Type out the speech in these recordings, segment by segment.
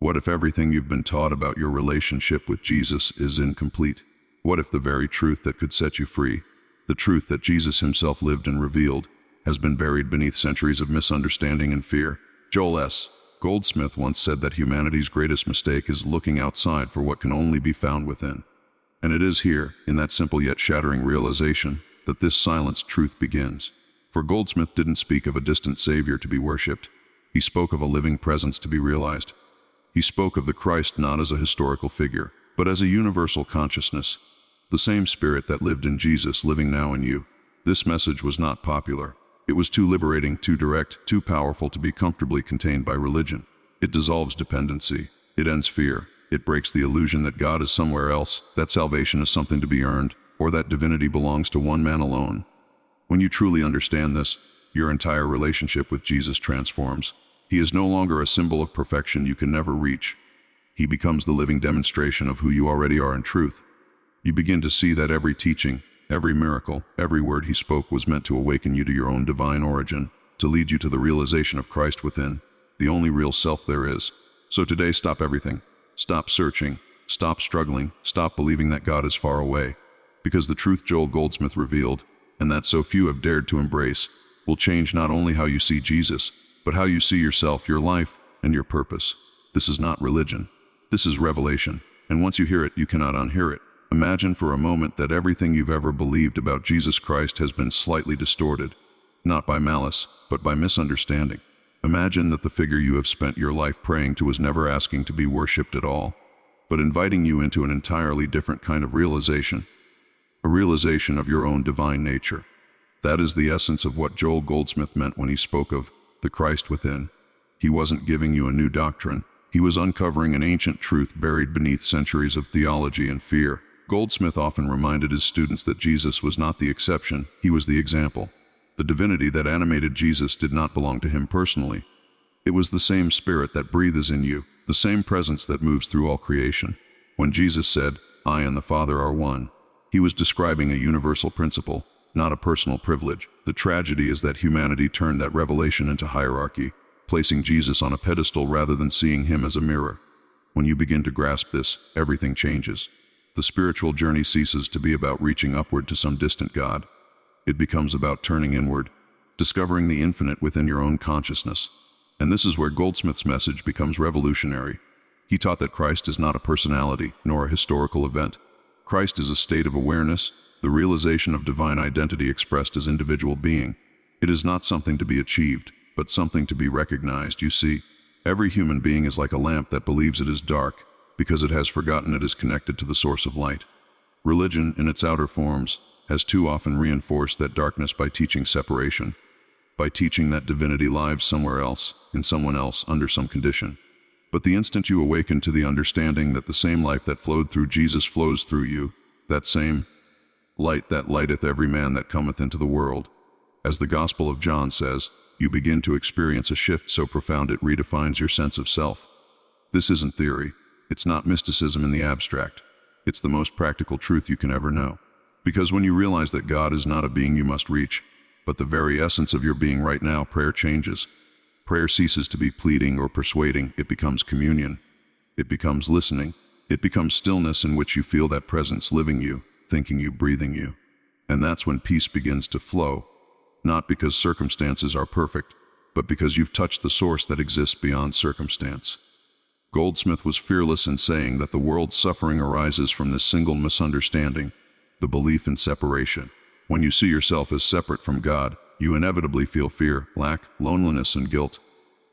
What if everything you've been taught about your relationship with Jesus is incomplete? What if the very truth that could set you free, the truth that Jesus himself lived and revealed, has been buried beneath centuries of misunderstanding and fear? Joel S. Goldsmith once said that humanity's greatest mistake is looking outside for what can only be found within. And it is here, in that simple yet shattering realization, that this silenced truth begins. For Goldsmith didn't speak of a distant Savior to be worshipped. He spoke of a living presence to be realized. He spoke of the Christ not as a historical figure, but as a universal consciousness, the same Spirit that lived in Jesus living now in you. This message was not popular. It was too liberating, too direct, too powerful to be comfortably contained by religion. It dissolves dependency. It ends fear. It breaks the illusion that God is somewhere else, that salvation is something to be earned, or that divinity belongs to one man alone. When you truly understand this, your entire relationship with Jesus transforms. He is no longer a symbol of perfection you can never reach. He becomes the living demonstration of who you already are in truth. You begin to see that every teaching, every miracle, every word he spoke was meant to awaken you to your own divine origin, to lead you to the realization of Christ within, the only real self there is. So today, stop everything. Stop searching. Stop struggling. Stop believing that God is far away. Because the truth Joel Goldsmith revealed, and that so few have dared to embrace, will change not only how you see Jesus, but how you see yourself, your life, and your purpose. This is not religion. This is revelation. And once you hear it, you cannot unhear it. Imagine for a moment that everything you've ever believed about Jesus Christ has been slightly distorted, not by malice, but by misunderstanding. Imagine that the figure you have spent your life praying to was never asking to be worshipped at all, but inviting you into an entirely different kind of realization, a realization of your own divine nature. That is the essence of what Joel Goldsmith meant when he spoke of the Christ within. He wasn't giving you a new doctrine. He was uncovering an ancient truth buried beneath centuries of theology and fear. Goldsmith often reminded his students that Jesus was not the exception, he was the example. The divinity that animated Jesus did not belong to him personally. It was the same Spirit that breathes in you, the same presence that moves through all creation. When Jesus said, "I and the Father are one," he was describing a universal principle, not a personal privilege. The tragedy is that humanity turned that revelation into hierarchy, placing Jesus on a pedestal rather than seeing him as a mirror. When you begin to grasp this, everything changes. The spiritual journey ceases to be about reaching upward to some distant God. It becomes about turning inward, discovering the infinite within your own consciousness. And this is where Goldsmith's message becomes revolutionary. He taught that Christ is not a personality, nor a historical event. Christ is a state of awareness, the realization of divine identity expressed as individual being. It is not something to be achieved, but something to be recognized. You see, every human being is like a lamp that believes it is dark, because it has forgotten it is connected to the source of light. Religion, in its outer forms, has too often reinforced that darkness by teaching separation, by teaching that divinity lives somewhere else, in someone else, under some condition. But the instant you awaken to the understanding that the same life that flowed through Jesus flows through you, that same light that lighteth every man that cometh into the world, as the Gospel of John says, you begin to experience a shift so profound it redefines your sense of self. This isn't theory. It's not mysticism in the abstract. It's the most practical truth you can ever know. Because when you realize that God is not a being you must reach, but the very essence of your being right now, prayer changes. Prayer ceases to be pleading or persuading. It becomes communion. It becomes listening. It becomes stillness in which you feel that presence living you, thinking you, breathing you. And that's when peace begins to flow, not because circumstances are perfect, but because you've touched the source that exists beyond circumstance. Goldsmith was fearless in saying that the world's suffering arises from this single misunderstanding, the belief in separation. When you see yourself as separate from God, you inevitably feel fear, lack, loneliness, and guilt.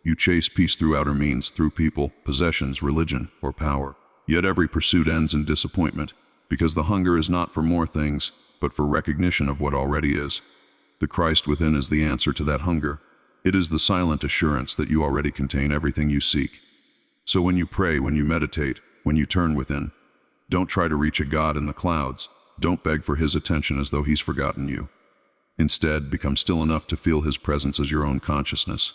You chase peace through outer means, through people, possessions, religion, or power. Yet every pursuit ends in disappointment, because the hunger is not for more things, but for recognition of what already is. The Christ within is the answer to that hunger. It is the silent assurance that you already contain everything you seek. So when you pray, when you meditate, when you turn within, don't try to reach a God in the clouds. Don't beg for his attention as though he's forgotten you. Instead, become still enough to feel his presence as your own consciousness.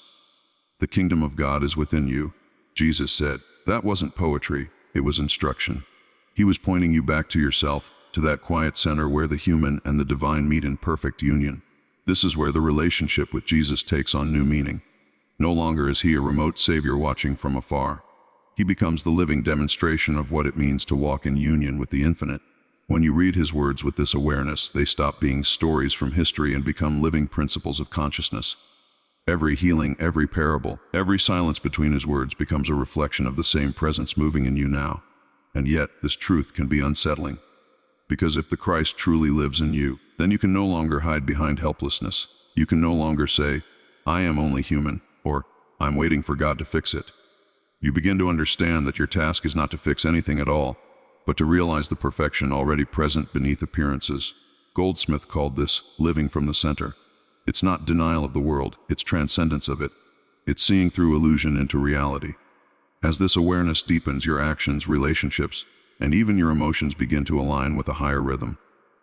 The kingdom of God is within you, Jesus said. That wasn't poetry, it was instruction. He was pointing you back to yourself, to that quiet center where the human and the divine meet in perfect union. This is where the relationship with Jesus takes on new meaning. No longer is he a remote savior watching from afar. He becomes the living demonstration of what it means to walk in union with the infinite. When you read his words with this awareness, they stop being stories from history and become living principles of consciousness. Every healing, every parable, every silence between his words becomes a reflection of the same presence moving in you now. And yet, this truth can be unsettling. Because if the Christ truly lives in you, then you can no longer hide behind helplessness. You can no longer say, "I am only human," or "I'm waiting for God to fix it." You begin to understand that your task is not to fix anything at all, but to realize the perfection already present beneath appearances. Goldsmith called this living from the center. It's not denial of the world, it's transcendence of it. It's seeing through illusion into reality. As this awareness deepens, your actions, relationships, and even your emotions begin to align with a higher rhythm.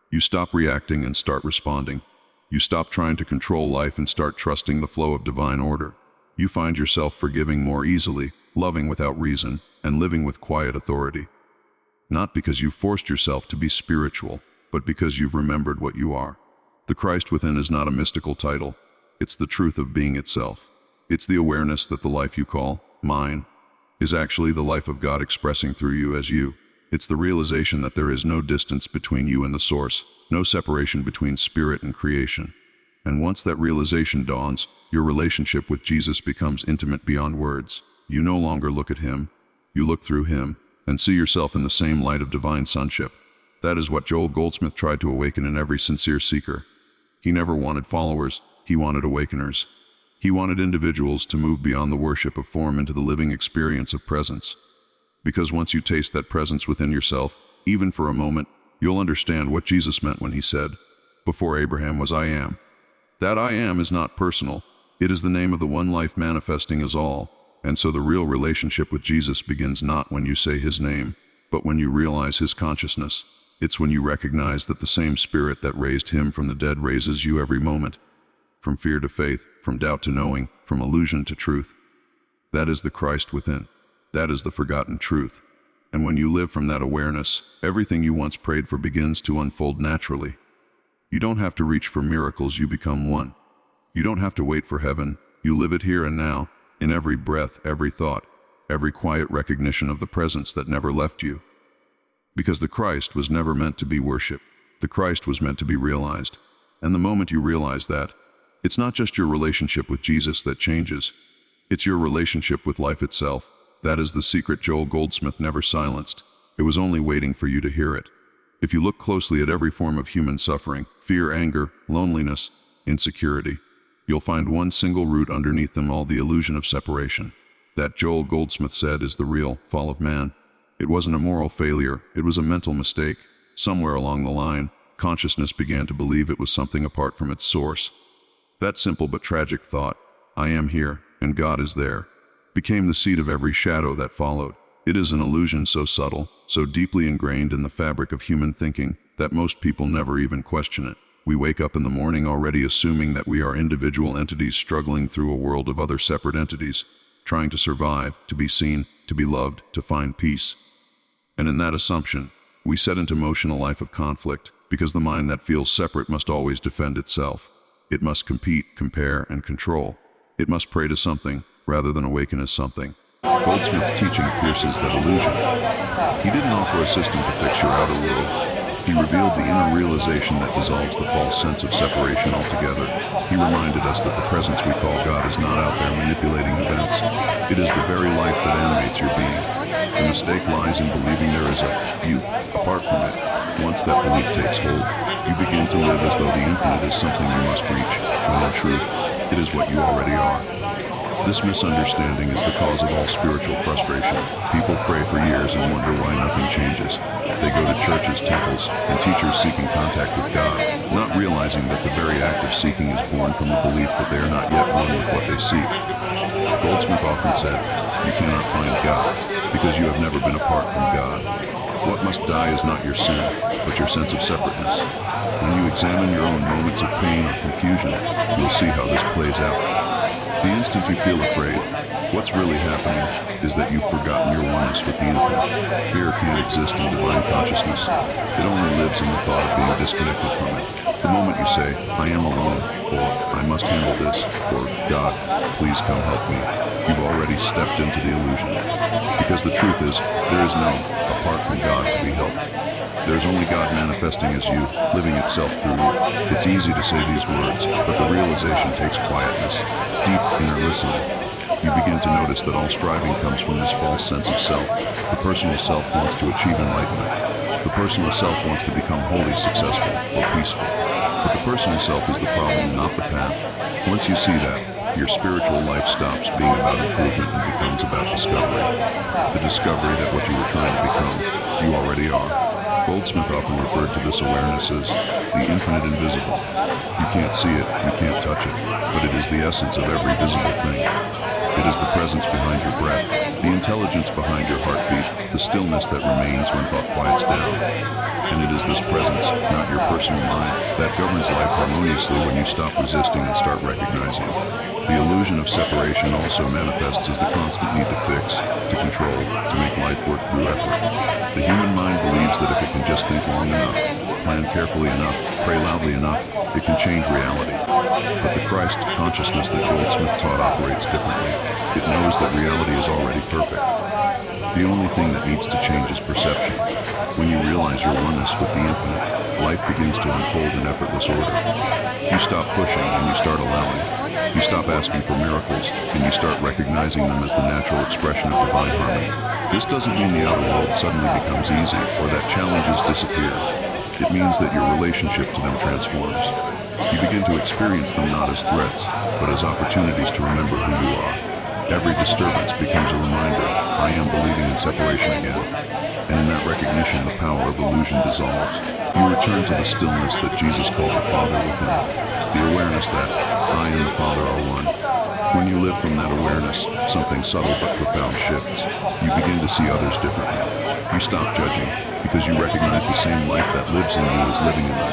You stop reacting and start responding. You stop trying to control life and start trusting the flow of divine order. You find yourself forgiving more easily, loving without reason, and living with quiet authority. Not because you've forced yourself to be spiritual, but because you've remembered what you are. The Christ within is not a mystical title. It's the truth of being itself. It's the awareness that the life you call mine is actually the life of God expressing through you as you. It's the realization that there is no distance between you and the source, no separation between spirit and creation. And once that realization dawns, your relationship with Jesus becomes intimate beyond words. You no longer look at him, you look through him, and see yourself in the same light of divine sonship. That is what Goldsmith tried to awaken in every sincere seeker. He never wanted followers, he wanted awakeners. He wanted individuals to move beyond the worship of form into the living experience of presence. Because once you taste that presence within yourself, even for a moment, you'll understand what Jesus meant when he said, "Before Abraham was I am." That I am is not personal. It is the name of the one life manifesting as all. And so the real relationship with Jesus begins not when you say his name, but when you realize his consciousness. It's when you recognize that the same spirit that raised him from the dead raises you every moment. From fear to faith, from doubt to knowing, from illusion to truth. That is the Christ within. That is the forgotten truth. And when you live from that awareness, everything you once prayed for begins to unfold naturally. You don't have to reach for miracles, you become one. You don't have to wait for heaven, you live it here and now, in every breath, every thought, every quiet recognition of the presence that never left you. Because the Christ was never meant to be worshipped. The Christ was meant to be realized. And the moment you realize that, it's not just your relationship with Jesus that changes. It's your relationship with life itself. That is the secret Goldsmith never silenced. It was only waiting for you to hear it. If you look closely at every form of human suffering, fear, anger, loneliness, insecurity, you'll find one single root underneath them all: the illusion of separation. That, Goldsmith said, is the real fall of man. It wasn't a moral failure, it was a mental mistake. Somewhere along the line, consciousness began to believe it was something apart from its source. That simple but tragic thought, "I am here, and God is there," became the seed of every shadow that followed. It is an illusion so subtle, so deeply ingrained in the fabric of human thinking, that most people never even question it. We wake up in the morning already assuming that we are individual entities struggling through a world of other separate entities, trying to survive, to be seen, to be loved, to find peace. And in that assumption, we set into motion a life of conflict, because the mind that feels separate must always defend itself. It must compete, compare, and control. It must pray to something, rather than awaken as something. Goldsmith's teaching pierces that illusion. He didn't offer a system to fix your outer world. He revealed the inner realization that dissolves the false sense of separation altogether. He reminded us that the presence we call God is not out there manipulating events. It is the very life that animates your being. The mistake lies in believing there is a you apart from it. Once that belief takes hold, you begin to live as though the infinite is something you must reach, when in truth, it is what you already are. This misunderstanding is the cause of all spiritual frustration. People pray for years and wonder why nothing changes. They go to churches, temples, and teachers seeking contact with God, not realizing that the very act of seeking is born from the belief that they are not yet one with what they seek. Goldsmith often said, "You cannot find God, because you have never been apart from God." What must die is not your sin, but your sense of separateness. When you examine your own moments of pain or confusion, you'll see how this plays out. The instant you feel afraid, what's really happening is that you've forgotten your oneness with the infinite. Fear can't exist in divine consciousness. It only lives in the thought of being disconnected from it. The moment you say, "I am alone," or "I must handle this," or "God, please come help me," you've already stepped into the illusion. Because the truth is, there is no, apart from God, to be helped. There is only God manifesting as you, living itself through you. It's easy to say these words, but the realization takes quietness, deep inner listening. You begin to notice that all striving comes from this false sense of self. The personal self wants to achieve enlightenment. The personal self wants to become wholly successful or peaceful. But the personal self is the problem, not the path. Once you see that, your spiritual life stops being about improvement and becomes about discovery. The discovery that what you were trying to become, you already are. Goldsmith often referred to this awareness as the infinite invisible. You can't see it, you can't touch it, but it is the essence of every visible thing. It is the presence behind your breath, the intelligence behind your heartbeat, the stillness that remains when thought quiets down. And it is this presence, not your personal mind, that governs life harmoniously when you stop resisting and start recognizing. The illusion of separation also manifests as the constant need to fix, to control, to make life work through effort. The human mind believes that if it can just think long enough, plan carefully enough, pray loudly enough, it can change reality. But the Christ consciousness that Goldsmith taught operates differently. It knows that reality is already perfect. The only thing that needs to change is perception. When you realize your oneness with the infinite, life begins to unfold in effortless order. You stop pushing and you start allowing. You stop asking for miracles and you start recognizing them as the natural expression of divine harmony. This doesn't mean the outer world suddenly becomes easy or that challenges disappear. It means that your relationship to them transforms. You begin to experience them not as threats, but as opportunities to remember who you are. Every disturbance becomes a reminder, I am believing in separation again. And in that recognition, the power of illusion dissolves. You return to the stillness that Jesus called the Father within. The awareness that I and the Father are one. When you live from that awareness, something subtle but profound shifts. You begin to see others differently. You stop judging, because you recognize the same life that lives in you is living in them.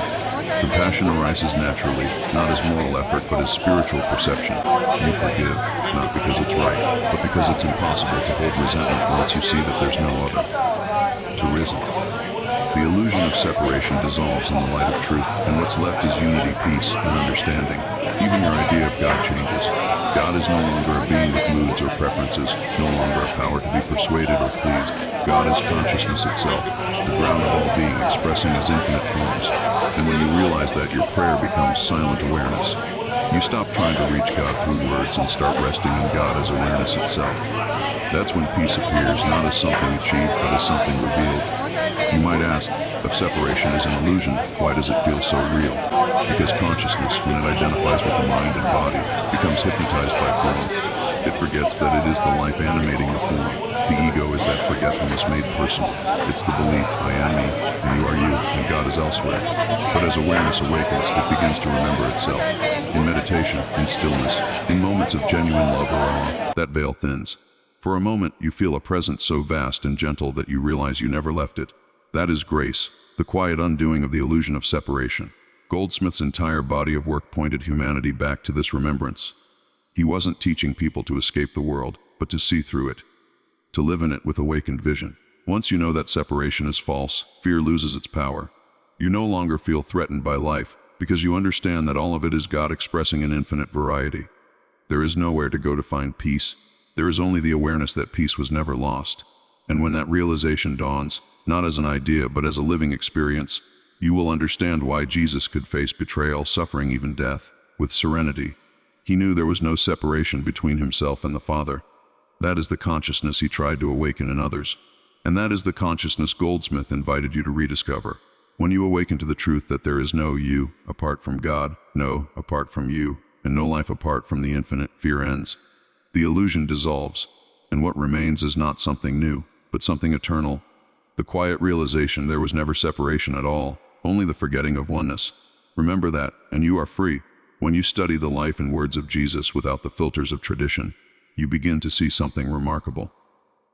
Compassion arises naturally, not as moral effort, but as spiritual perception. You forgive, not because it's right, but because it's impossible to hold resentment once you see that there's no other. To resent. The illusion of separation dissolves in the light of truth, and what's left is unity, peace, and understanding. Even your idea of God changes. God is no longer a being with moods or preferences, no longer a power to be persuaded or pleased. God is consciousness itself, the ground of all being expressing as infinite forms. And when you realize that, your prayer becomes silent awareness. You stop trying to reach God through words and start resting in God as awareness itself. That's when peace appears, not as something achieved, but as something revealed. You might ask, if separation is an illusion, why does it feel so real? Because consciousness, when it identifies with the mind and body, becomes hypnotized by form. It forgets that it is the life animating the form. The ego is that forgetfulness made personal. It's the belief, I am me, and you are you, and God is elsewhere. But as awareness awakens, it begins to remember itself. In meditation, in stillness, in moments of genuine love or awe, that veil thins. For a moment, you feel a presence so vast and gentle that you realize you never left it. That is grace, the quiet undoing of the illusion of separation. Goldsmith's entire body of work pointed humanity back to this remembrance. He wasn't teaching people to escape the world, but to see through it, to live in it with awakened vision. Once you know that separation is false, fear loses its power. You no longer feel threatened by life, because you understand that all of it is God expressing an infinite variety. There is nowhere to go to find peace. There is only the awareness that peace was never lost. And when that realization dawns, not as an idea but as a living experience, you will understand why Jesus could face betrayal, suffering, even death, with serenity. He knew there was no separation between himself and the Father. That is the consciousness he tried to awaken in others. And that is the consciousness Goldsmith invited you to rediscover. When you awaken to the truth that there is no you apart from God, no apart from you, and no life apart from the infinite, fear ends. The illusion dissolves, and what remains is not something new, but something eternal. The quiet realization there was never separation at all, only the forgetting of oneness. Remember that, and you are free. When you study the life and words of Jesus without the filters of tradition, you begin to see something remarkable.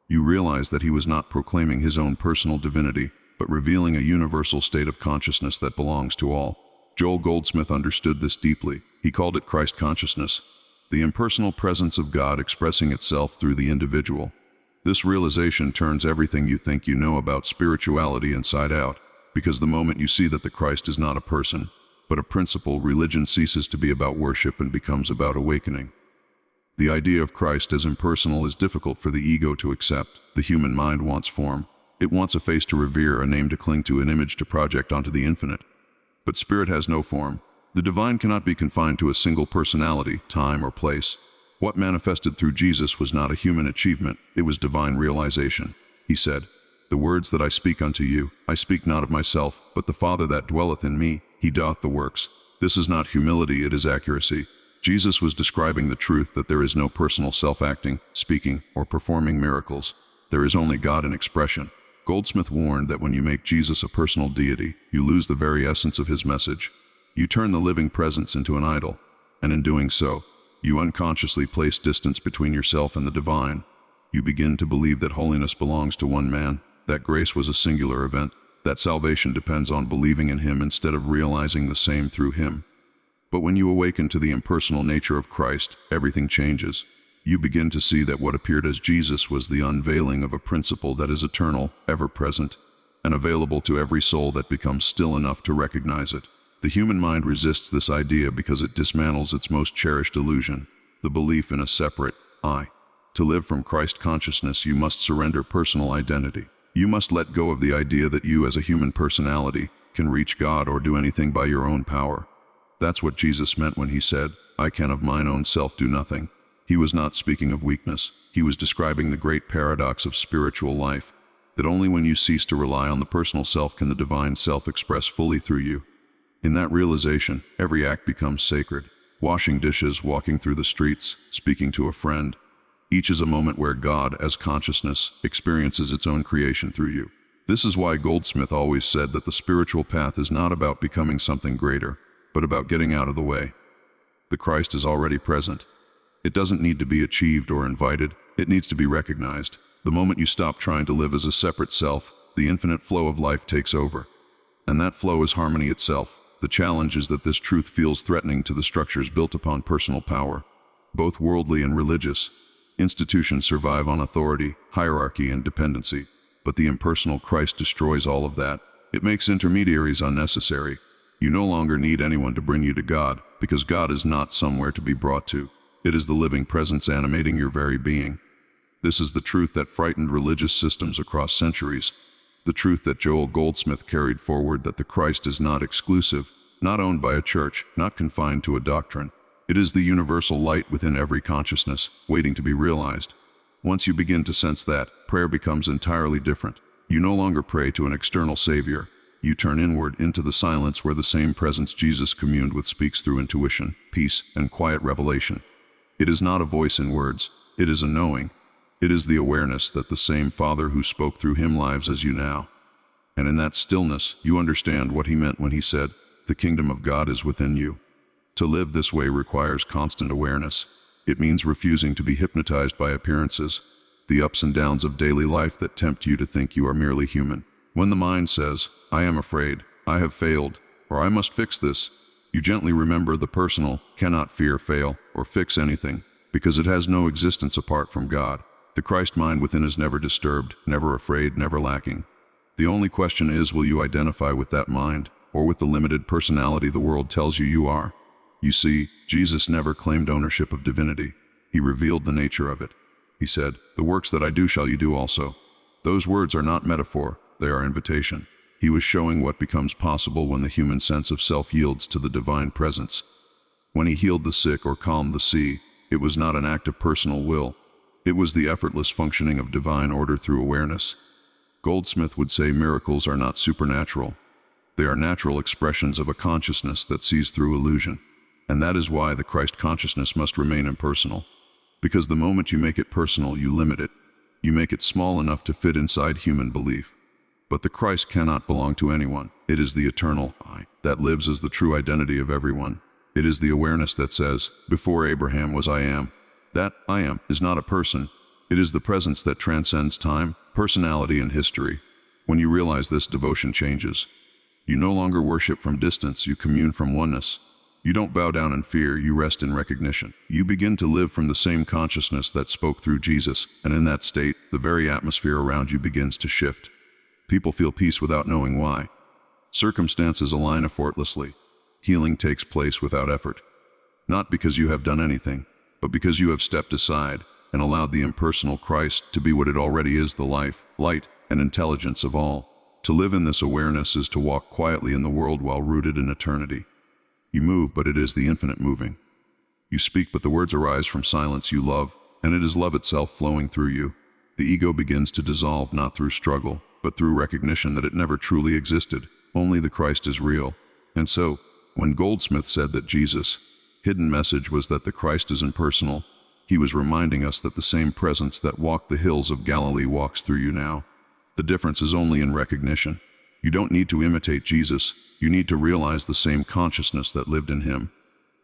You realize that he was not proclaiming his own personal divinity, but revealing a universal state of consciousness that belongs to all. Joel Goldsmith understood this deeply. He called it Christ consciousness, the impersonal presence of God expressing itself through the individual. This realization turns everything you think you know about spirituality inside out, because the moment you see that the Christ is not a person, but a principle, religion ceases to be about worship and becomes about awakening. The idea of Christ as impersonal is difficult for the ego to accept. The human mind wants form. It wants a face to revere, a name to cling to, an image to project onto the infinite. But spirit has no form. The divine cannot be confined to a single personality, time, or place. What manifested through Jesus was not a human achievement, it was divine realization. He said, "The words that I speak unto you, I speak not of myself, but the Father that dwelleth in me, he doth the works." This is not humility, it is accuracy. Jesus was describing the truth that there is no personal self-acting, speaking, or performing miracles. There is only God in expression. Goldsmith warned that when you make Jesus a personal deity, you lose the very essence of his message. You turn the living presence into an idol, and in doing so, you unconsciously place distance between yourself and the divine. You begin to believe that holiness belongs to one man, that grace was a singular event, that salvation depends on believing in him instead of realizing the same through him. But when you awaken to the impersonal nature of Christ, everything changes. You begin to see that what appeared as Jesus was the unveiling of a principle that is eternal, ever-present, and available to every soul that becomes still enough to recognize it. The human mind resists this idea because it dismantles its most cherished illusion, the belief in a separate I. To live from Christ consciousness, you must surrender personal identity. You must let go of the idea that you as a human personality can reach God or do anything by your own power. That's what Jesus meant when he said, "I can of mine own self do nothing." He was not speaking of weakness. He was describing the great paradox of spiritual life, that only when you cease to rely on the personal self can the divine self express fully through you. In that realization, every act becomes sacred. Washing dishes, walking through the streets, speaking to a friend. Each is a moment where God, as consciousness, experiences its own creation through you. This is why Goldsmith always said that the spiritual path is not about becoming something greater, but about getting out of the way. The Christ is already present. It doesn't need to be achieved or invited, it needs to be recognized. The moment you stop trying to live as a separate self, the infinite flow of life takes over. And that flow is harmony itself. The challenge is that this truth feels threatening to the structures built upon personal power, both worldly and religious. Institutions survive on authority, hierarchy, and dependency. But the impersonal Christ destroys all of that. It makes intermediaries unnecessary. You no longer need anyone to bring you to God, because God is not somewhere to be brought to. It is the living presence animating your very being. This is the truth that frightened religious systems across centuries. The truth that Joel.Goldsmith carried forward, that the Christ is not exclusive, not owned by a church, not confined to a doctrine. It is the universal light within every consciousness, waiting to be realized. Once you begin to sense that, prayer becomes entirely different. You no longer pray to an external savior. You turn inward into the silence where the same presence Jesus communed with speaks through intuition, peace, and quiet revelation. It is not a voice in words, it is a knowing. It is the awareness that the same Father who spoke through him lives as you now. And in that stillness, you understand what he meant when he said, "The kingdom of God is within you." To live this way requires constant awareness. It means refusing to be hypnotized by appearances, the ups and downs of daily life that tempt you to think you are merely human. When the mind says, "I am afraid, I have failed, or I must fix this," you gently remember the personal cannot fear, fail, or fix anything, because it has no existence apart from God. The Christ mind within is never disturbed, never afraid, never lacking. The only question is, will you identify with that mind, or with the limited personality the world tells you you are? You see, Jesus never claimed ownership of divinity. He revealed the nature of it. He said, "The works that I do shall you do also." Those words are not metaphor, they are invitation. He was showing what becomes possible when the human sense of self yields to the divine presence. When he healed the sick or calmed the sea, it was not an act of personal will. It was the effortless functioning of divine order through awareness. Goldsmith would say miracles are not supernatural. They are natural expressions of a consciousness that sees through illusion. And that is why the Christ consciousness must remain impersonal. Because the moment you make it personal, you limit it. You make it small enough to fit inside human belief. But the Christ cannot belong to anyone. It is the eternal I that lives as the true identity of everyone. It is the awareness that says, "Before Abraham was I am." That I am is not a person. It is the presence that transcends time, personality, and history. When you realize this, devotion changes. You no longer worship from distance, you commune from oneness. You don't bow down in fear, you rest in recognition. You begin to live from the same consciousness that spoke through Jesus, and in that state, the very atmosphere around you begins to shift. People feel peace without knowing why. Circumstances align effortlessly. Healing takes place without effort. Not because you have done anything, but because you have stepped aside and allowed the impersonal Christ to be what it already is, the life, light, and intelligence of all. To live in this awareness is to walk quietly in the world while rooted in eternity. You move, but it is the infinite moving. You speak, but the words arise from silence you love, and it is love itself flowing through you. The ego begins to dissolve not through struggle, but through recognition that it never truly existed. Only the Christ is real. And so, when Goldsmith said that Jesus' hidden message was that the Christ is impersonal, he was reminding us that the same presence that walked the hills of Galilee walks through you now. The difference is only in recognition. You don't need to imitate Jesus, you need to realize the same consciousness that lived in him.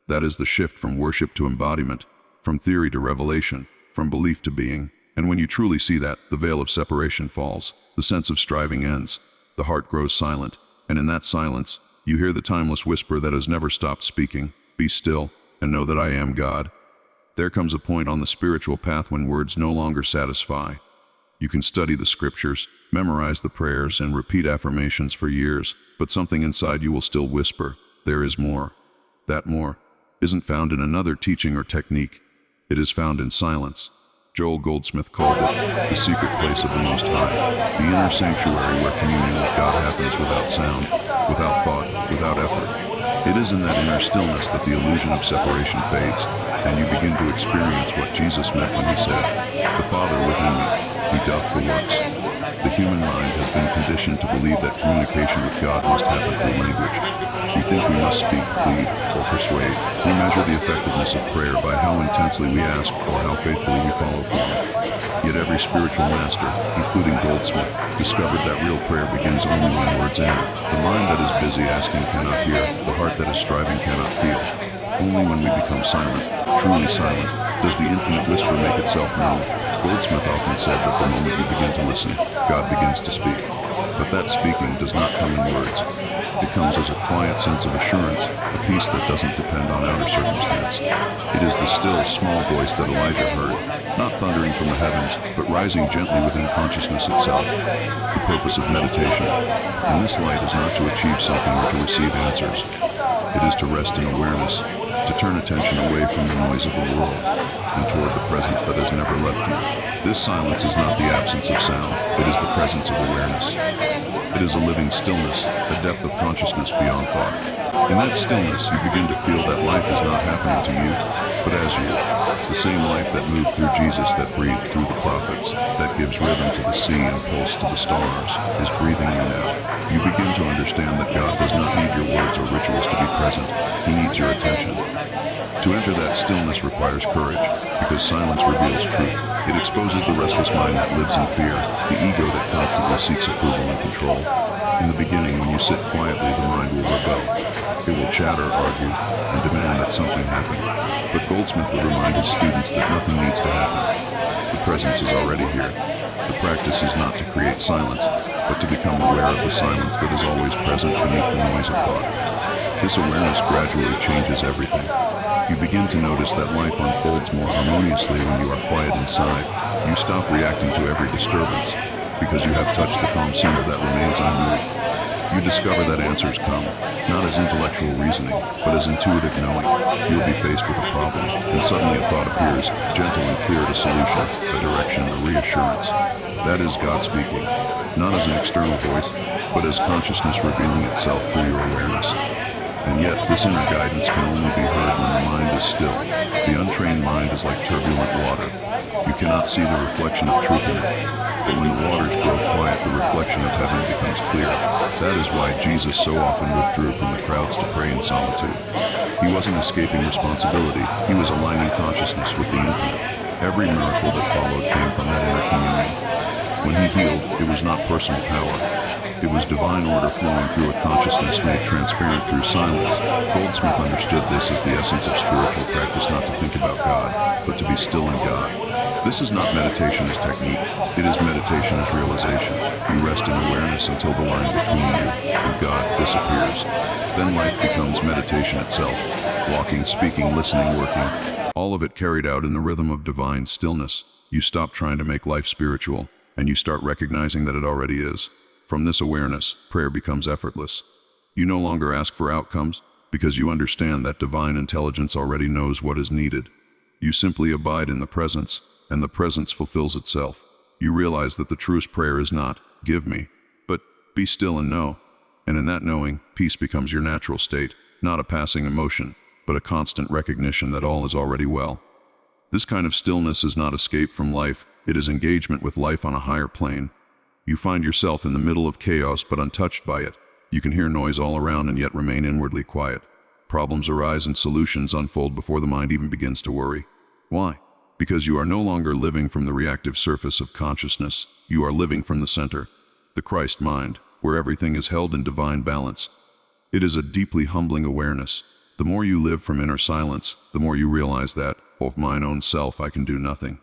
That is the shift from worship to embodiment, from theory to revelation, from belief to being. And when you truly see that, the veil of separation falls, the sense of striving ends, the heart grows silent, and in that silence, you hear the timeless whisper that has never stopped speaking, "Be still, and know that I am God." There comes a point on the spiritual path when words no longer satisfy. You can study the scriptures, memorize the prayers, and repeat affirmations for years, but something inside you will still whisper, "There is more." That more isn't found in another teaching or technique. It is found in silence. Joel.Goldsmith called it the secret place of the Most High, the inner sanctuary where communion with God happens without sound, without thought, without effort. It is in that inner stillness that the illusion of separation fades, and you begin to experience what Jesus meant when he said, "The Father within me, he doth the works." The human mind has been conditioned to believe that communication with God must happen through language. We think we must speak, plead, or persuade. We measure the effectiveness of prayer by how intensely we ask or how faithfully we follow through. Yet every spiritual master, including Goldsmith, discovered that real prayer begins only when words enter. The mind that is busy asking cannot hear, the heart that is striving cannot feel. Only when we become silent, truly silent, does the infinite whisper make itself known. Goldsmith often said that the moment you begin to listen, God begins to speak. But that speaking does not come in words. It comes as a quiet sense of assurance, a peace that doesn't depend on outer circumstance. It is the still, small voice that Elijah heard, not thundering from the heavens, but rising gently within consciousness itself. The purpose of meditation, in this light, is not to achieve something or to receive answers. It is to rest in awareness, to turn attention away from the noise of the world and toward the presence that has never left you. This silence is not the absence of sound, it is the presence of awareness. It is a living stillness, a depth of consciousness beyond thought. In that stillness, you begin to feel that life is not happening to you, but as you. The same life that moved through Jesus, that breathed through the prophets, that gives rhythm to the sea and pulse to the stars, is breathing you now. You begin to understand that God does not need your words or rituals to be present. He needs your attention. To enter that stillness requires courage, because silence reveals truth. It exposes the restless mind that lives in fear, the ego that constantly seeks approval and control. In the beginning, when you sit quietly, the mind will rebel. It will chatter, argue, and demand that something happen. But Goldsmith would remind his students that nothing needs to happen. The presence is already here. The practice is not to create silence, but to become aware of the silence that is always present beneath the noise of thought. This awareness gradually changes everything. You begin to notice that life unfolds more harmoniously when you are quiet inside. You stop reacting to every disturbance, because you have touched the calm center that remains unmoved. You discover that answers come, not as intellectual reasoning, but as intuitive knowing. You'll be faced with a problem, and suddenly a thought appears, gentle and clear, a solution, a direction, a reassurance. That is God speaking, not as an external voice, but as consciousness revealing itself through your awareness. And yet, this inner guidance can only be heard when the mind is still. The untrained mind is like turbulent water. You cannot see the reflection of truth in it. But when the waters grow quiet, the reflection of heaven becomes clear. That is why Jesus so often withdrew from the crowds to pray in solitude. He wasn't escaping responsibility, he was aligning consciousness with the infinite. Every miracle that followed came from that inner communion. When he healed, it was not personal power. It was divine order flowing through a consciousness made transparent through silence. Goldsmith understood this as the essence of spiritual practice, not to think about God, but to be still in God. This is not meditation as technique, it is meditation as realization. You rest in awareness until the line between you and God disappears. Then life becomes meditation itself, walking, speaking, listening, working, all of it carried out in the rhythm of divine stillness. You stop trying to make life spiritual, and you start recognizing that it already is. From this awareness, prayer becomes effortless. You no longer ask for outcomes, because you understand that divine intelligence already knows what is needed. You simply abide in the presence, and the presence fulfills itself. You realize that the truest prayer is not, "Give me," but "Be still and know." And in that knowing, peace becomes your natural state, not a passing emotion, but a constant recognition that all is already well. This kind of stillness is not escape from life, it is engagement with life on a higher plane. You find yourself in the middle of chaos but untouched by it. You can hear noise all around and yet remain inwardly quiet. Problems arise and solutions unfold before the mind even begins to worry. Why? Because you are no longer living from the reactive surface of consciousness. You are living from the center, the Christ mind, where everything is held in divine balance. It is a deeply humbling awareness. The more you live from inner silence, the more you realize that, of mine own self, I can do nothing.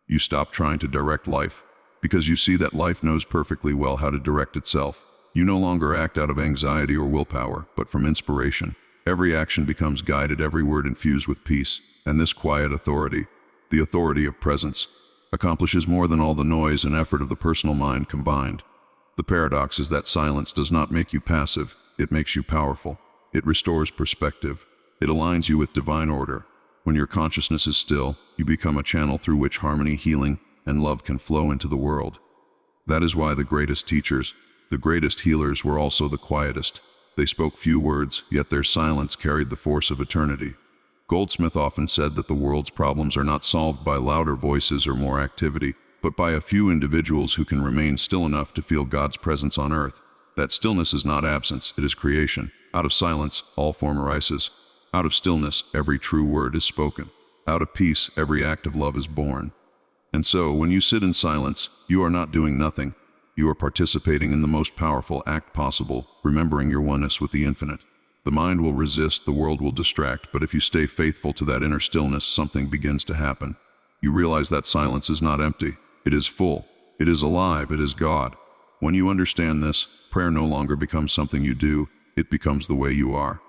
You stop trying to direct life, because you see that life knows perfectly well how to direct itself. You no longer act out of anxiety or willpower, but from inspiration. Every action becomes guided, every word infused with peace, and this quiet authority, the authority of presence, accomplishes more than all the noise and effort of the personal mind combined. The paradox is that silence does not make you passive, it makes you powerful. It restores perspective. It aligns you with divine order. When your consciousness is still, you become a channel through which harmony, healing, and love can flow into the world. That is why the greatest teachers, the greatest healers were also the quietest. They spoke few words, yet their silence carried the force of eternity. Goldsmith often said that the world's problems are not solved by louder voices or more activity, but by a few individuals who can remain still enough to feel God's presence on earth. That stillness is not absence, it is creation. Out of silence, all form arises. Out of stillness, every true word is spoken. Out of peace, every act of love is born. And so, when you sit in silence, you are not doing nothing. You are participating in the most powerful act possible, remembering your oneness with the infinite. The mind will resist, the world will distract, but if you stay faithful to that inner stillness, something begins to happen. You realize that silence is not empty. It is full. It is alive. It is God. When you understand this, prayer no longer becomes something you do, it becomes the way you are.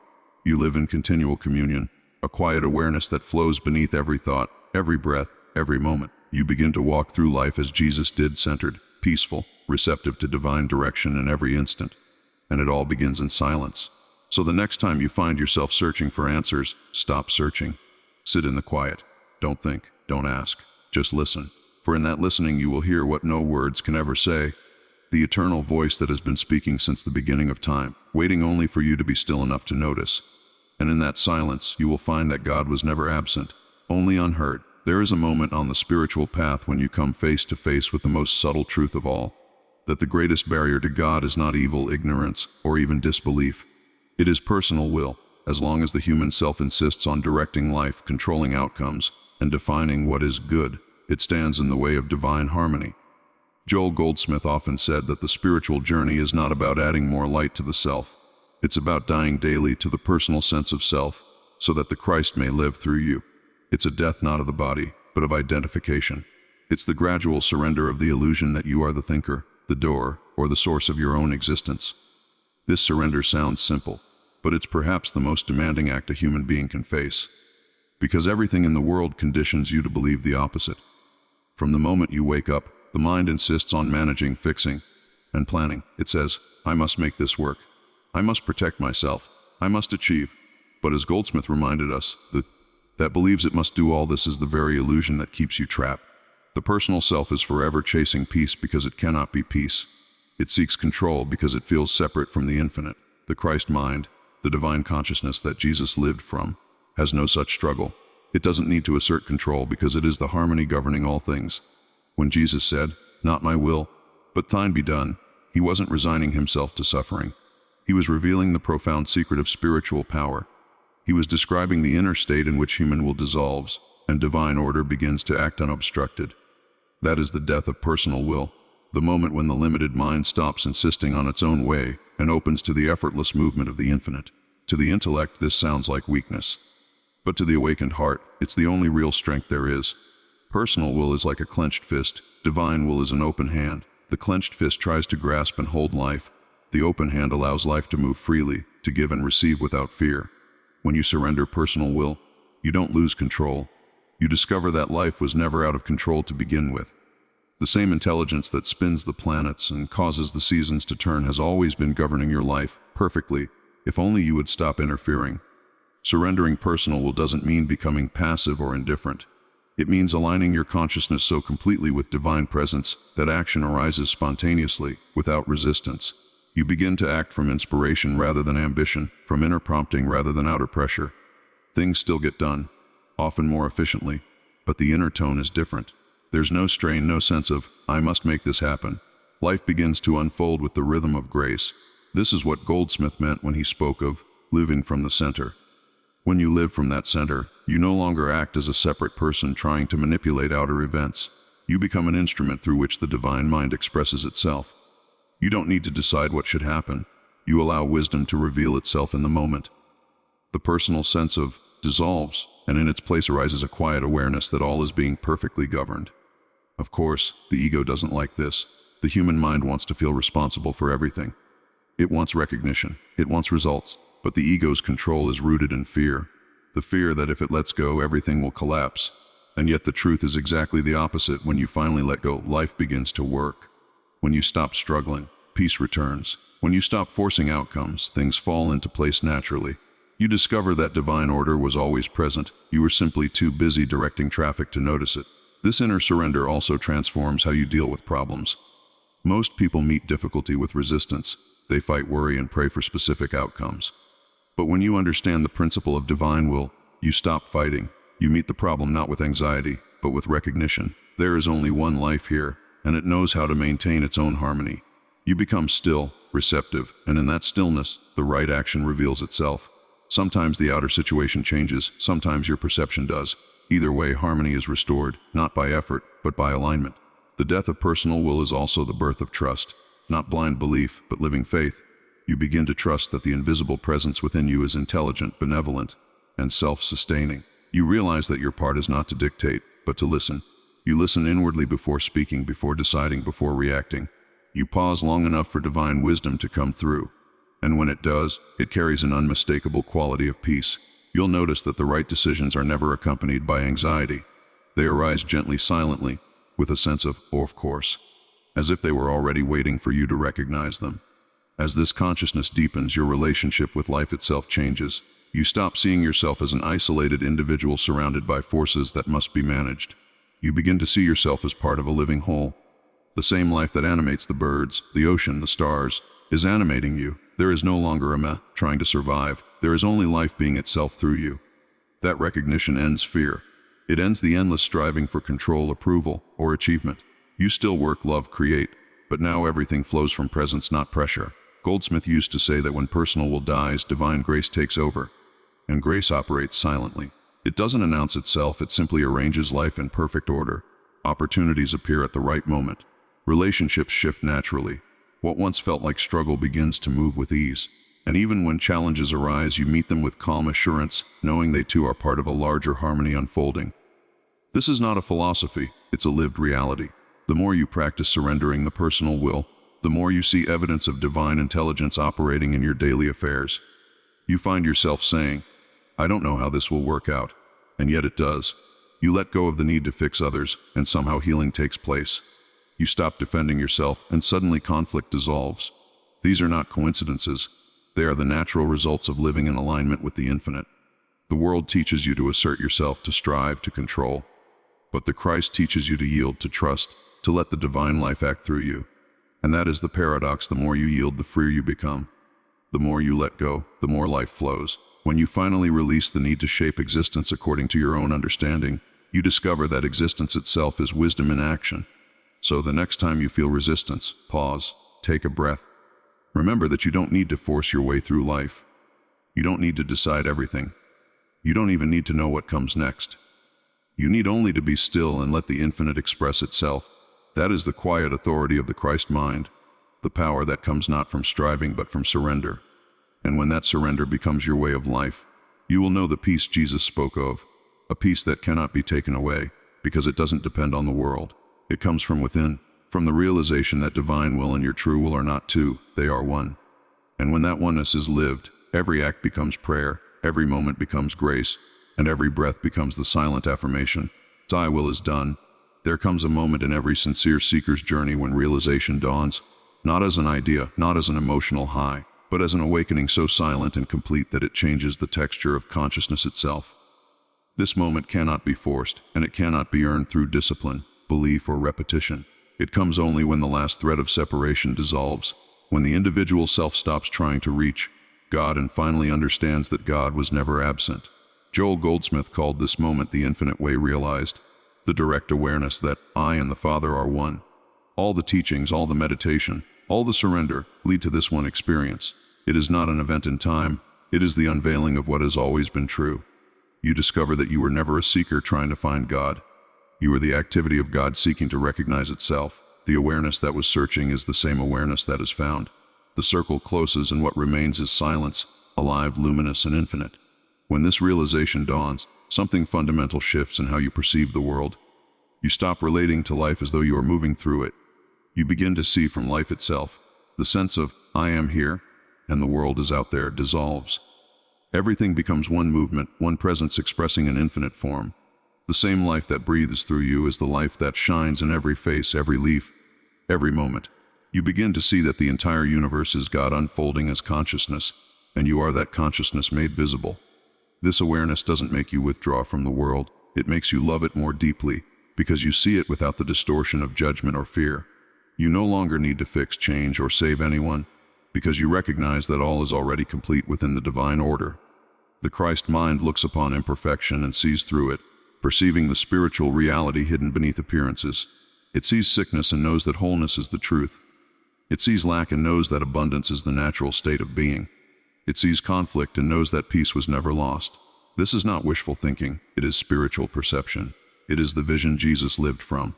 You live in continual communion, a quiet awareness that flows beneath every thought, every breath, every moment. You begin to walk through life as Jesus did, centered, peaceful, receptive to divine direction in every instant. And it all begins in silence. So the next time you find yourself searching for answers, stop searching. Sit in the quiet. Don't think, don't ask, just listen. For in that listening you will hear what no words can ever say. The eternal voice that has been speaking since the beginning of time, waiting only for you to be still enough to notice. And in that silence, you will find that God was never absent, only unheard. There is a moment on the spiritual path when you come face to face with the most subtle truth of all, that the greatest barrier to God is not evil, ignorance, or even disbelief. It is personal will. As long as the human self insists on directing life, controlling outcomes, and defining what is good, it stands in the way of divine harmony. Joel.Goldsmith often said that the spiritual journey is not about adding more light to the self. It's about dying daily to the personal sense of self, so that the Christ may live through you. It's a death not of the body, but of identification. It's the gradual surrender of the illusion that you are the thinker, the doer, or the source of your own existence. This surrender sounds simple, but it's perhaps the most demanding act a human being can face. Because everything in the world conditions you to believe the opposite. From the moment you wake up, the mind insists on managing, fixing, and planning. It says, I must make this work. I must protect myself. I must achieve. But as Goldsmith reminded us, that believes it must do all this is the very illusion that keeps you trapped. The personal self is forever chasing peace because it cannot be peace. It seeks control because it feels separate from the infinite. The Christ mind, the divine consciousness that Jesus lived from, has no such struggle. It doesn't need to assert control because it is the harmony governing all things. When Jesus said, "Not my will, but thine be done," he wasn't resigning himself to suffering. He was revealing the profound secret of spiritual power. He was describing the inner state in which human will dissolves, and divine order begins to act unobstructed. That is the death of personal will, the moment when the limited mind stops insisting on its own way and opens to the effortless movement of the infinite. To the intellect, this sounds like weakness. But to the awakened heart, it's the only real strength there is. Personal will is like a clenched fist. Divine will is an open hand. The clenched fist tries to grasp and hold life. The open hand allows life to move freely, to give and receive without fear. When you surrender personal will, you don't lose control. You discover that life was never out of control to begin with. The same intelligence that spins the planets and causes the seasons to turn has always been governing your life perfectly, if only you would stop interfering. Surrendering personal will doesn't mean becoming passive or indifferent. It means aligning your consciousness so completely with divine presence that action arises spontaneously, without resistance. You begin to act from inspiration rather than ambition, from inner prompting rather than outer pressure. Things still get done, often more efficiently, but the inner tone is different. There's no strain, no sense of, I must make this happen. Life begins to unfold with the rhythm of grace. This is what Goldsmith meant when he spoke of living from the center. When you live from that center, you no longer act as a separate person trying to manipulate outer events. You become an instrument through which the divine mind expresses itself. You don't need to decide what should happen. You allow wisdom to reveal itself in the moment. The personal sense of dissolves, and in its place arises a quiet awareness that all is being perfectly governed. Of course, the ego doesn't like this. The human mind wants to feel responsible for everything. It wants recognition. It wants results. But the ego's control is rooted in fear. The fear that if it lets go, everything will collapse. And yet the truth is exactly the opposite. When you finally let go, life begins to work. When you stop struggling, peace returns. When you stop forcing outcomes, things fall into place naturally. You discover that divine order was always present. You were simply too busy directing traffic to notice it. This inner surrender also transforms how you deal with problems. Most people meet difficulty with resistance. They fight worry and pray for specific outcomes. But when you understand the principle of divine will, you stop fighting. You meet the problem not with anxiety, but with recognition. There is only one life here, and it knows how to maintain its own harmony. You become still, receptive, and in that stillness, the right action reveals itself. Sometimes the outer situation changes, sometimes your perception does. Either way, harmony is restored, not by effort, but by alignment. The death of personal will is also the birth of trust, not blind belief, but living faith. You begin to trust that the invisible presence within you is intelligent, benevolent, and self-sustaining. You realize that your part is not to dictate, but to listen. You listen inwardly before speaking, before deciding, before reacting. You pause long enough for divine wisdom to come through. And when it does, it carries an unmistakable quality of peace. You'll notice that the right decisions are never accompanied by anxiety. They arise gently, silently, with a sense of course, as if they were already waiting for you to recognize them. As this consciousness deepens, your relationship with life itself changes. You stop seeing yourself as an isolated individual surrounded by forces that must be managed. You begin to see yourself as part of a living whole. The same life that animates the birds, the ocean, the stars, is animating you. There is no longer a trying to survive. There is only life being itself through you. That recognition ends fear. It ends the endless striving for control, approval, or achievement. You still work, love, create, but now everything flows from presence, not pressure. Goldsmith used to say that when personal will dies, divine grace takes over. And grace operates silently. It doesn't announce itself, it simply arranges life in perfect order. Opportunities appear at the right moment. Relationships shift naturally. What once felt like struggle begins to move with ease. And even when challenges arise, you meet them with calm assurance, knowing they too are part of a larger harmony unfolding. This is not a philosophy, it's a lived reality. The more you practice surrendering the personal will, the more you see evidence of divine intelligence operating in your daily affairs. You find yourself saying, I don't know how this will work out, and yet it does. You let go of the need to fix others, and somehow healing takes place. You stop defending yourself, and suddenly conflict dissolves. These are not coincidences. They are the natural results of living in alignment with the infinite. The world teaches you to assert yourself, to strive, to control. But the Christ teaches you to yield, to trust, to let the divine life act through you. And that is the paradox. The more you yield, the freer you become. The more you let go, the more life flows. When you finally release the need to shape existence according to your own understanding, you discover that existence itself is wisdom in action. So the next time you feel resistance, pause, take a breath. Remember that you don't need to force your way through life. You don't need to decide everything. You don't even need to know what comes next. You need only to be still and let the infinite express itself. That is the quiet authority of the Christ mind, the power that comes not from striving but from surrender. And when that surrender becomes your way of life, you will know the peace Jesus spoke of, a peace that cannot be taken away, because it doesn't depend on the world. It comes from within, from the realization that divine will and your true will are not two, they are one. And when that oneness is lived, every act becomes prayer, every moment becomes grace, and every breath becomes the silent affirmation, Thy will is done. There comes a moment in every sincere seeker's journey when realization dawns, not as an idea, not as an emotional high, but but as an awakening so silent and complete that it changes the texture of consciousness itself. This moment cannot be forced, and it cannot be earned through discipline, belief, or repetition. It comes only when the last thread of separation dissolves, when the individual self stops trying to reach God and finally understands that God was never absent. Joel Goldsmith called this moment the infinite way realized, the direct awareness that I and the Father are one. All the teachings, all the meditation, all the surrender lead to this one experience. It is not an event in time, it is the unveiling of what has always been true. You discover that you were never a seeker trying to find God. You were the activity of God seeking to recognize itself. The awareness that was searching is the same awareness that is found. The circle closes and what remains is silence, alive, luminous, and infinite. When this realization dawns, something fundamental shifts in how you perceive the world. You stop relating to life as though you are moving through it. You begin to see from life itself. The sense of, I am here, and the world is out there, dissolves. Everything becomes one movement, one presence expressing an infinite form. The same life that breathes through you is the life that shines in every face, every leaf, every moment. You begin to see that the entire universe is God unfolding as consciousness, and you are that consciousness made visible. This awareness doesn't make you withdraw from the world, it makes you love it more deeply, because you see it without the distortion of judgment or fear. You no longer need to fix, change, or save anyone, because you recognize that all is already complete within the divine order. The Christ mind looks upon imperfection and sees through it, perceiving the spiritual reality hidden beneath appearances. It sees sickness and knows that wholeness is the truth. It sees lack and knows that abundance is the natural state of being. It sees conflict and knows that peace was never lost. This is not wishful thinking, it is spiritual perception. It is the vision Jesus lived from.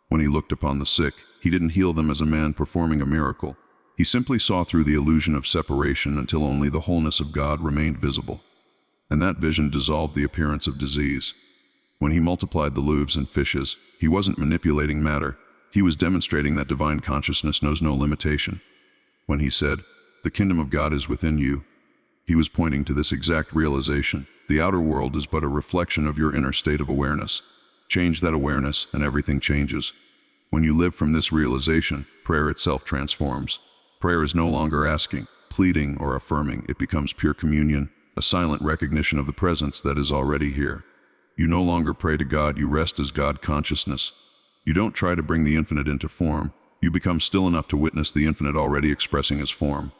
When he looked upon the sick, he didn't heal them as a man performing a miracle. He simply saw through the illusion of separation until only the wholeness of God remained visible. And that vision dissolved the appearance of disease. When he multiplied the loaves and fishes, he wasn't manipulating matter, he was demonstrating that divine consciousness knows no limitation. When he said, "The kingdom of God is within you," he was pointing to this exact realization. The outer world is but a reflection of your inner state of awareness. Change that awareness and everything changes. When you live from this realization, prayer itself transforms. Prayer is no longer asking, pleading, or affirming. It becomes pure communion, a silent recognition of the presence that is already here. You no longer pray to God, you rest as God consciousness. You don't try to bring the infinite into form, you become still enough to witness the infinite already expressing as form.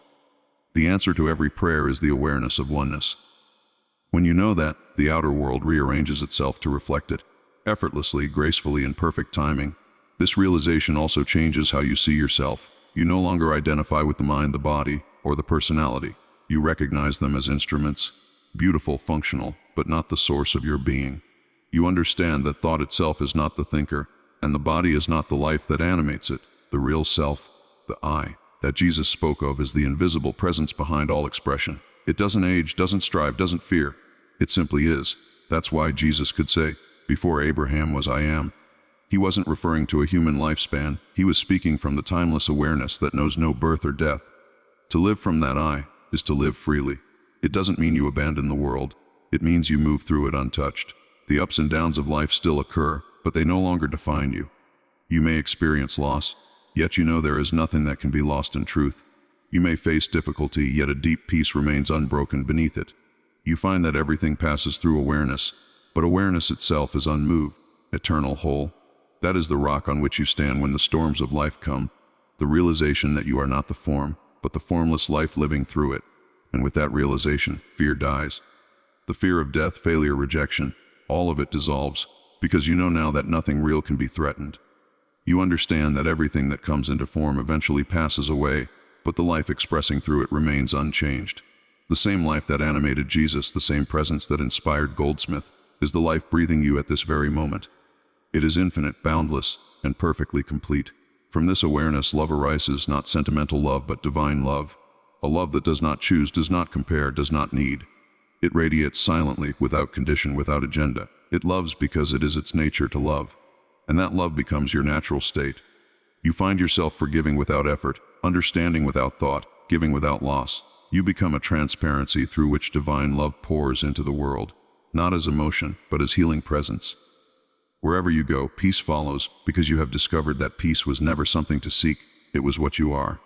The answer to every prayer is the awareness of oneness. When you know that, the outer world rearranges itself to reflect it, effortlessly, gracefully, in perfect timing. This realization also changes how you see yourself. You no longer identify with the mind, the body, or the personality. You recognize them as instruments, beautiful, functional, but not the source of your being. You understand that thought itself is not the thinker, and the body is not the life that animates it. The real self, the I, that Jesus spoke of is the invisible presence behind all expression. It doesn't age, doesn't strive, doesn't fear. It simply is. That's why Jesus could say, "Before Abraham was I am." He wasn't referring to a human lifespan, he was speaking from the timeless awareness that knows no birth or death. To live from that I is to live freely. It doesn't mean you abandon the world, it means you move through it untouched. The ups and downs of life still occur, but they no longer define you. You may experience loss, yet you know there is nothing that can be lost in truth. You may face difficulty, yet a deep peace remains unbroken beneath it. You find that everything passes through awareness, but awareness itself is unmoved, eternal, whole. That is the rock on which you stand when the storms of life come, the realization that you are not the form, but the formless life living through it. And with that realization, fear dies. The fear of death, failure, rejection, all of it dissolves, because you know now that nothing real can be threatened. You understand that everything that comes into form eventually passes away, but the life expressing through it remains unchanged. The same life that animated Jesus, the same presence that inspired Goldsmith, is the life breathing you at this very moment. It is infinite, boundless, and perfectly complete. From this awareness, love arises, not sentimental love, but divine love. A love that does not choose, does not compare, does not need. It radiates silently, without condition, without agenda. It loves because it is its nature to love. And that love becomes your natural state. You find yourself forgiving without effort, understanding without thought, giving without loss. You become a transparency through which divine love pours into the world, not as emotion, but as healing presence. Wherever you go, peace follows, because you have discovered that peace was never something to seek, it was what you are.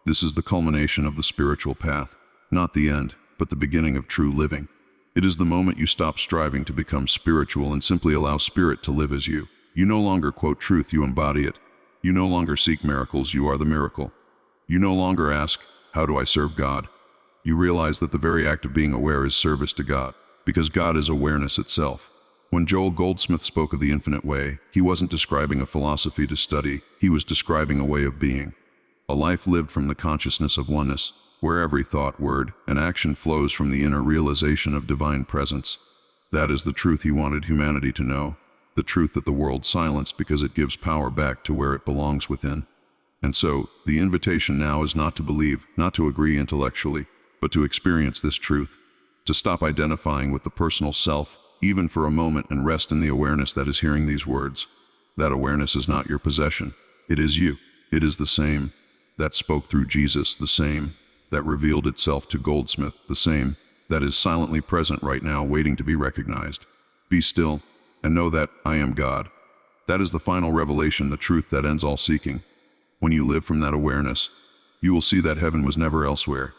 This is the culmination of the spiritual path, not the end, but the beginning of true living. It is the moment you stop striving to become spiritual and simply allow spirit to live as you. You no longer quote truth, you embody it. You no longer seek miracles, you are the miracle. You no longer ask, how do I serve God? You realize that the very act of being aware is service to God, because God is awareness itself. When Joel Goldsmith spoke of the infinite way, he wasn't describing a philosophy to study, he was describing a way of being. A life lived from the consciousness of oneness, where every thought, word, and action flows from the inner realization of divine presence. That is the truth he wanted humanity to know, the truth that the world silenced because it gives power back to where it belongs within. And so, the invitation now is not to believe, not to agree intellectually, but to experience this truth, to stop identifying with the personal self, even for a moment, and rest in the awareness that is hearing these words. That awareness is not your possession. It is you. It is the same that spoke through Jesus, the same that revealed itself to Goldsmith, the same that is silently present right now, waiting to be recognized. Be still and know that I am God. That is the final revelation, the truth that ends all seeking. When you live from that awareness, you will see that heaven was never elsewhere.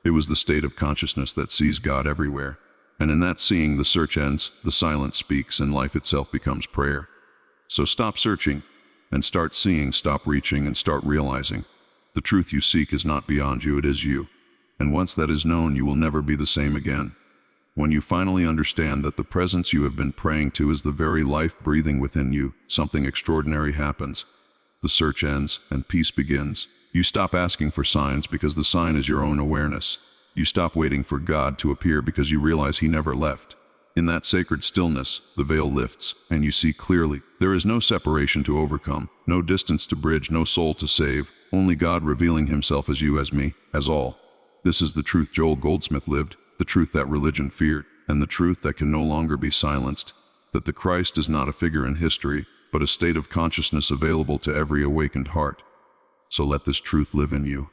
It was the state of consciousness that sees God everywhere. And in that seeing, the search ends, the silence speaks, and life itself becomes prayer. So stop searching and start seeing, stop reaching and start realizing. The truth you seek is not beyond you, it is you. And once that is known, you will never be the same again. When you finally understand that the presence you have been praying to is the very life breathing within you, something extraordinary happens. The search ends and peace begins. You stop asking for signs because the sign is your own awareness. You stop waiting for God to appear because you realize He never left. In that sacred stillness, the veil lifts, and you see clearly. There is no separation to overcome, no distance to bridge, no soul to save, only God revealing Himself as you, as me, as all. This is the truth Joel Goldsmith lived, the truth that religion feared, and the truth that can no longer be silenced, that the Christ is not a figure in history, but a state of consciousness available to every awakened heart. So let this truth live in you.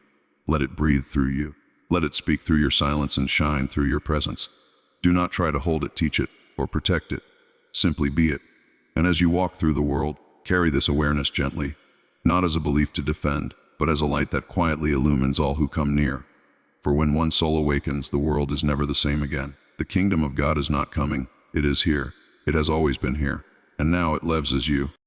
Let it breathe through you. Let it speak through your silence and shine through your presence. Do not try to hold it, teach it, or protect it. Simply be it. And as you walk through the world, carry this awareness gently, not as a belief to defend, but as a light that quietly illumines all who come near. For when one soul awakens, the world is never the same again. The kingdom of God is not coming. It is here. It has always been here. And now it lives as you.